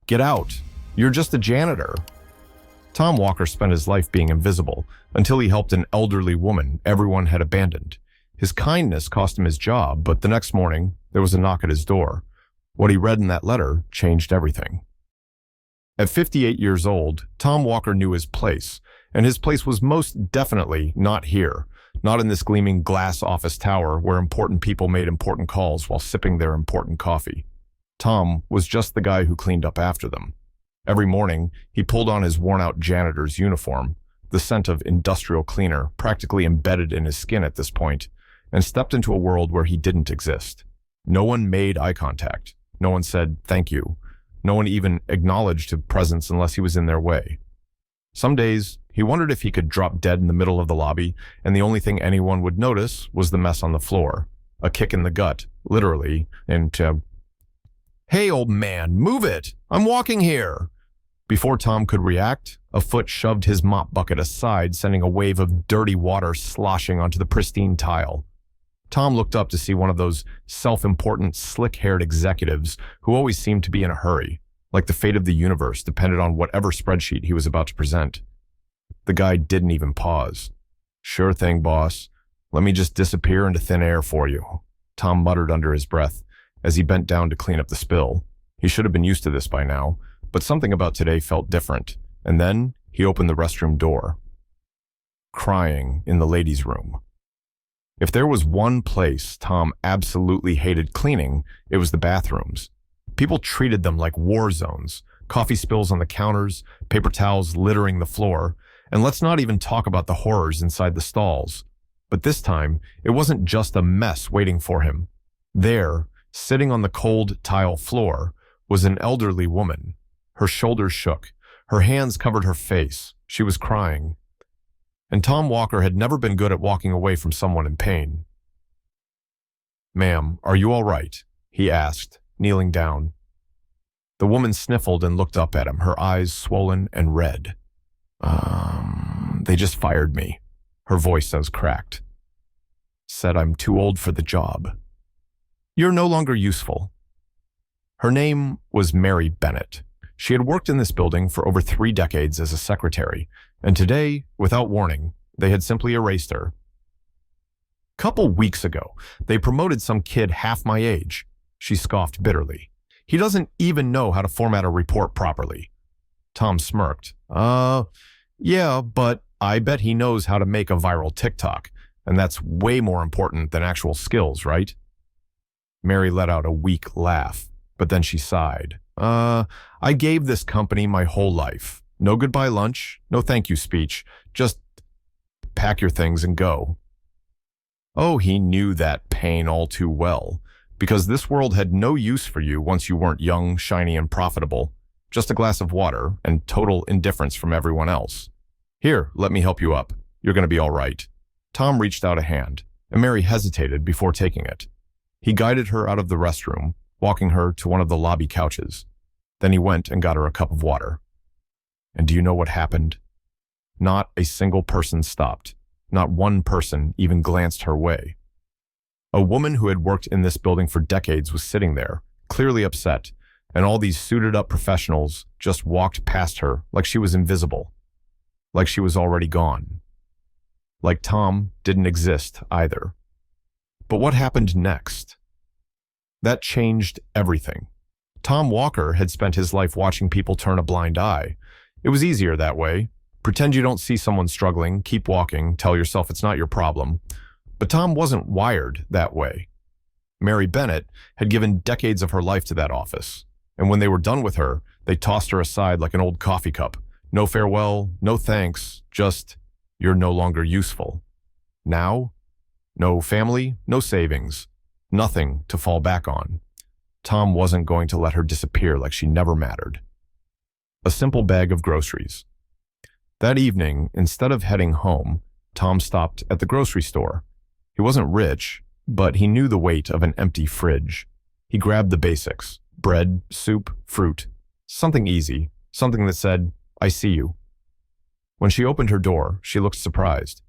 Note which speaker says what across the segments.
Speaker 1: Get out. You're just a janitor. Tom Walker spent his life being invisible until he helped an elderly woman everyone had abandoned. His kindness cost him his job, but the next morning, there was a knock at his door. What he read in that letter changed everything. At 58 years old, Tom Walker knew his place, and his place was most definitely not here, not in this gleaming glass office tower where important people made important calls while sipping their important coffee. Tom was just the guy who cleaned up after them. Every morning, he pulled on his worn-out janitor's uniform, the scent of industrial cleaner practically embedded in his skin at this point, and stepped into a world where he didn't exist. No one made eye contact. No one said thank you. No one even acknowledged his presence unless he was in their way. Some days, he wondered if he could drop dead in the middle of the lobby, and the only thing anyone would notice was the mess on the floor, a kick in the gut, literally, into, "Hey, old man, move it! I'm walking here!" Before Tom could react, a foot shoved his mop bucket aside, sending a wave of dirty water sloshing onto the pristine tile. Tom looked up to see one of those self-important, slick-haired executives who always seemed to be in a hurry, like the fate of the universe depended on whatever spreadsheet he was about to present. The guy didn't even pause. "Sure thing, boss. Let me just disappear into thin air for you," Tom muttered under his breath as he bent down to clean up the spill. He should have been used to this by now, but something about today felt different, and then he opened the restroom door. Crying in the ladies' room. If there was one place Tom absolutely hated cleaning, it was the bathrooms. People treated them like war zones, coffee spills on the counters, paper towels littering the floor, and let's not even talk about the horrors inside the stalls. But this time, it wasn't just a mess waiting for him. There, sitting on the cold tile floor, was an elderly woman. Her shoulders shook. Her hands covered her face. She was crying. And Tom Walker had never been good at walking away from someone in pain. "Ma'am, are you all right?" he asked, kneeling down. The woman sniffled and looked up at him, her eyes swollen and red. They just fired me." Her voice was cracked. "Said I'm too old for the job." "You're no longer useful." Her name was Mary Bennett. She had worked in this building for over 3 decades as a secretary, and today, without warning, they had simply erased her. "Couple weeks ago, they promoted some kid half my age," she scoffed bitterly. "He doesn't even know how to format a report properly." Tom smirked. Yeah, but I bet he knows how to make a viral TikTok, and that's way more important than actual skills, right?" Mary let out a weak laugh, but then she sighed. I gave this company my whole life. No goodbye lunch, no thank you speech, just pack your things and go." Oh, he knew that pain all too well, because this world had no use for you once you weren't young, shiny, and profitable. Just a glass of water and total indifference from everyone else. "Here, let me help you up. You're going to be all right." Tom reached out a hand, and Mary hesitated before taking it. He guided her out of the restroom, walking her to one of the lobby couches. Then he went and got her a cup of water. And do you know what happened? Not a single person stopped. Not one person even glanced her way. A woman who had worked in this building for decades was sitting there, clearly upset, and all these suited-up professionals just walked past her like she was invisible, like she was already gone. Like Tom didn't exist either. But what happened next? That changed everything. Tom Walker had spent his life watching people turn a blind eye. It was easier that way. Pretend you don't see someone struggling, keep walking, tell yourself it's not your problem. But Tom wasn't wired that way. Mary Bennett had given decades of her life to that office, and when they were done with her, they tossed her aside like an old coffee cup. No farewell, no thanks, just, "You're no longer useful." Now, no family, no savings, nothing to fall back on. Tom wasn't going to let her disappear like she never mattered. A simple bag of groceries. That evening, instead of heading home, Tom stopped at the grocery store. He wasn't rich, but he knew the weight of an empty fridge. He grabbed the basics: bread, soup, fruit. Something easy, something that said, "I see you." When she opened her door, she looked surprised.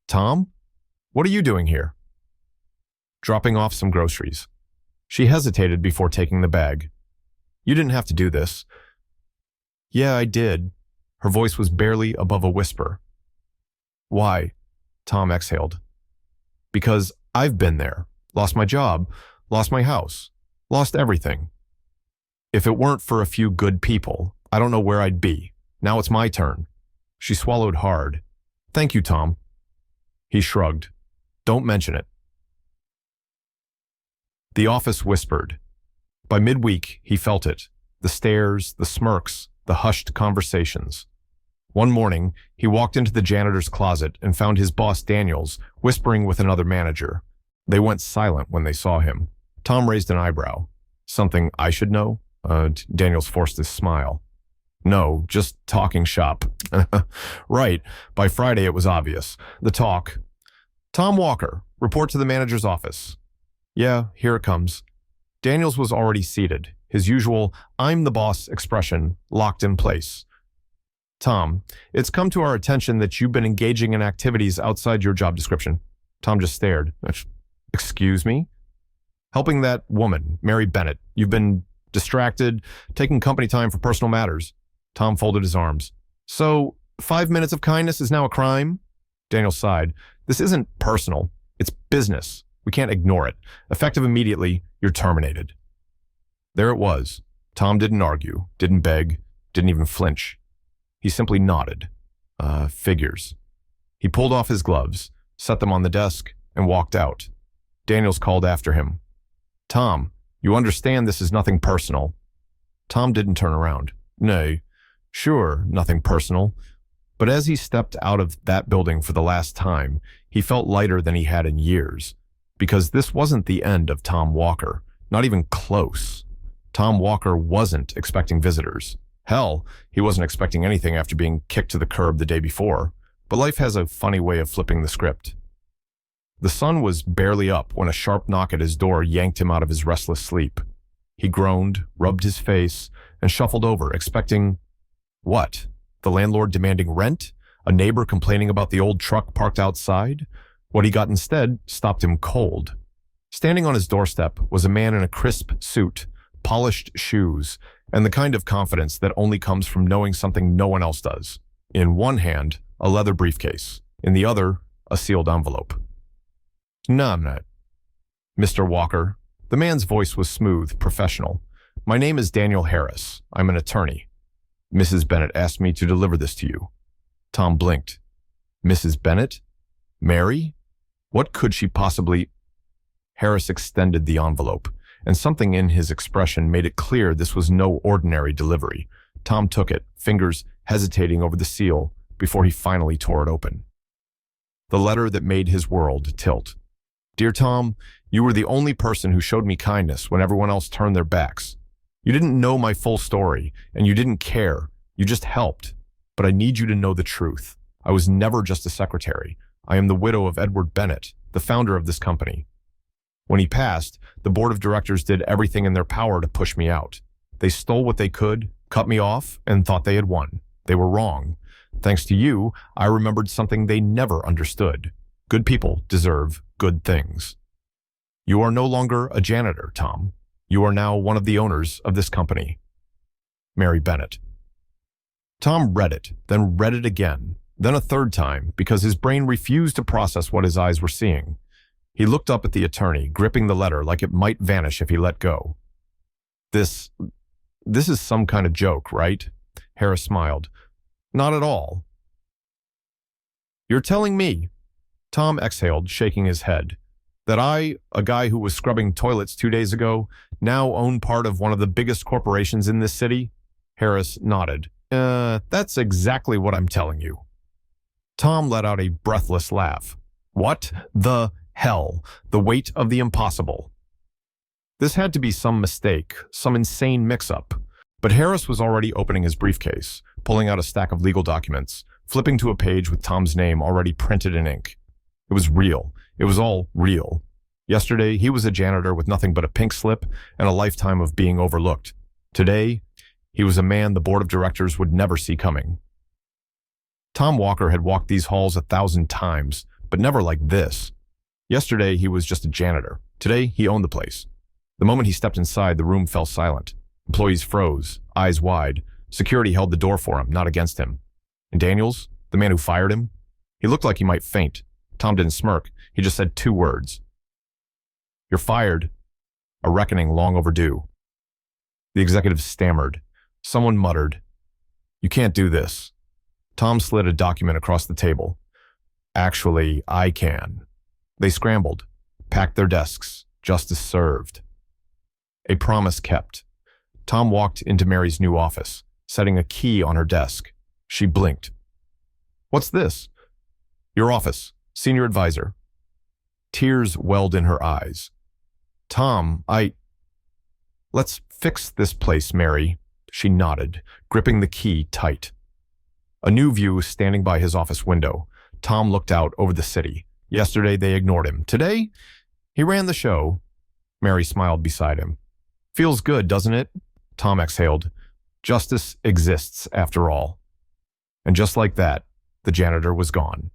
Speaker 1: "Tom? What are you doing here?" "Dropping off some groceries." She hesitated before taking the bag. "You didn't have to do this, Yeah, I did. Her voice was barely above a whisper. Why? Tom exhaled. Because I've been there. Lost my job, lost my house, lost everything. If it weren't for a few good people, I don't know where I'd be. Now it's my turn. She swallowed hard. Thank you, Tom. He shrugged. Don't mention it. The office whispered. By midweek, he felt it. The stares, the smirks, the hushed conversations. One morning, he walked into the janitor's closet and found his boss, Daniels, whispering with another manager. They went silent when they saw him. Tom raised an eyebrow. Something I should know? Daniels forced his smile. No, just talking shop. Right. By Friday, it was obvious. The talk. Tom Walker, report to the manager's office. Yeah, here it comes. Daniels was already seated, his usual "I'm the boss" expression locked in place. Tom, it's come to our attention that you've been engaging in activities outside your job description. Tom just stared. Excuse me? Helping that woman, Mary Bennett. You've been distracted, taking company time for personal matters. Tom folded his arms. So, 5 minutes of kindness is now a crime? Daniel sighed. This isn't personal. It's business. We can't ignore it. Effective immediately, you're terminated. There it was. Tom didn't argue, didn't beg, didn't even flinch. He simply nodded. Figures. He pulled off his gloves, set them on the desk, and walked out. Daniels called after him. Tom, you understand this is nothing personal. Tom didn't turn around. Nay, sure, nothing personal. But as he stepped out of that building for the last time, he felt lighter than he had in years. Because this wasn't the end of Tom Walker. Not even close. Tom Walker wasn't expecting visitors. Hell, he wasn't expecting anything after being kicked to the curb the day before. But life has a funny way of flipping the script. The sun was barely up when a sharp knock at his door yanked him out of his restless sleep. He groaned, rubbed his face, and shuffled over, expecting... What? The landlord demanding rent? A neighbor complaining about the old truck parked outside? What he got instead stopped him cold. Standing on his doorstep was a man in a crisp suit, polished shoes, and the kind of confidence that only comes from knowing something no one else does. In one hand, a leather briefcase. In the other, a sealed envelope. No, I'm not. Mr. Walker. The man's voice was smooth, professional. My name is Daniel Harris. I'm an attorney. Mrs. Bennett asked me to deliver this to you. Tom blinked. Mrs. Bennett? Mary? What could she possibly... Harris extended the envelope, and something in his expression made it clear this was no ordinary delivery. Tom took it, fingers hesitating over the seal, before he finally tore it open. The letter that made his world tilt. Dear Tom, you were the only person who showed me kindness when everyone else turned their backs. You didn't know my full story, and you didn't care. You just helped. But I need you to know the truth. I was never just a secretary. I am the widow of Edward Bennett, the founder of this company. When he passed, the board of directors did everything in their power to push me out. They stole what they could, cut me off, and thought they had won. They were wrong. Thanks to you, I remembered something they never understood. Good people deserve good things. You are no longer a janitor, Tom. You are now one of the owners of this company. Mary Bennett. Tom read it, then read it again, then a third time, because his brain refused to process what his eyes were seeing. He looked up at the attorney, gripping the letter like it might vanish if he let go. This is some kind of joke, right? Harris smiled. Not at all. You're telling me, Tom exhaled, shaking his head, that I, a guy who was scrubbing toilets 2 days ago, now own part of one of the biggest corporations in this city? Harris nodded. That's exactly what I'm telling you. Tom let out a breathless laugh. What the hell? The weight of the impossible. This had to be some mistake, some insane mix-up. But Harris was already opening his briefcase, pulling out a stack of legal documents, flipping to a page with Tom's name already printed in ink. It was real. It was all real. Yesterday, he was a janitor with nothing but a pink slip and a lifetime of being overlooked. Today, he was a man the board of directors would never see coming. Tom Walker had walked these halls 1,000 times, but never like this. Yesterday, he was just a janitor. Today, he owned the place. The moment he stepped inside, the room fell silent. Employees froze, eyes wide. Security held the door for him, not against him. And Daniels, the man who fired him, he looked like he might faint. Tom didn't smirk. He just said 2 words. "You're fired. A reckoning long overdue." The executive stammered. Someone muttered, "You can't do this." Tom slid a document across the table. "Actually, I can." They scrambled, packed their desks. Justice served. A promise kept. Tom walked into Mary's new office, setting a key on her desk. She blinked. "What's this?" "Your office, senior advisor." Tears welled in her eyes. "Tom, Let's fix this place, Mary." She nodded, gripping the key tight. A new view was standing by his office window. Tom looked out over the city. Yesterday they ignored him. Today, he ran the show. Mary smiled beside him. "Feels good, doesn't it?" Tom exhaled. Justice exists after all. And just like that, the janitor was gone.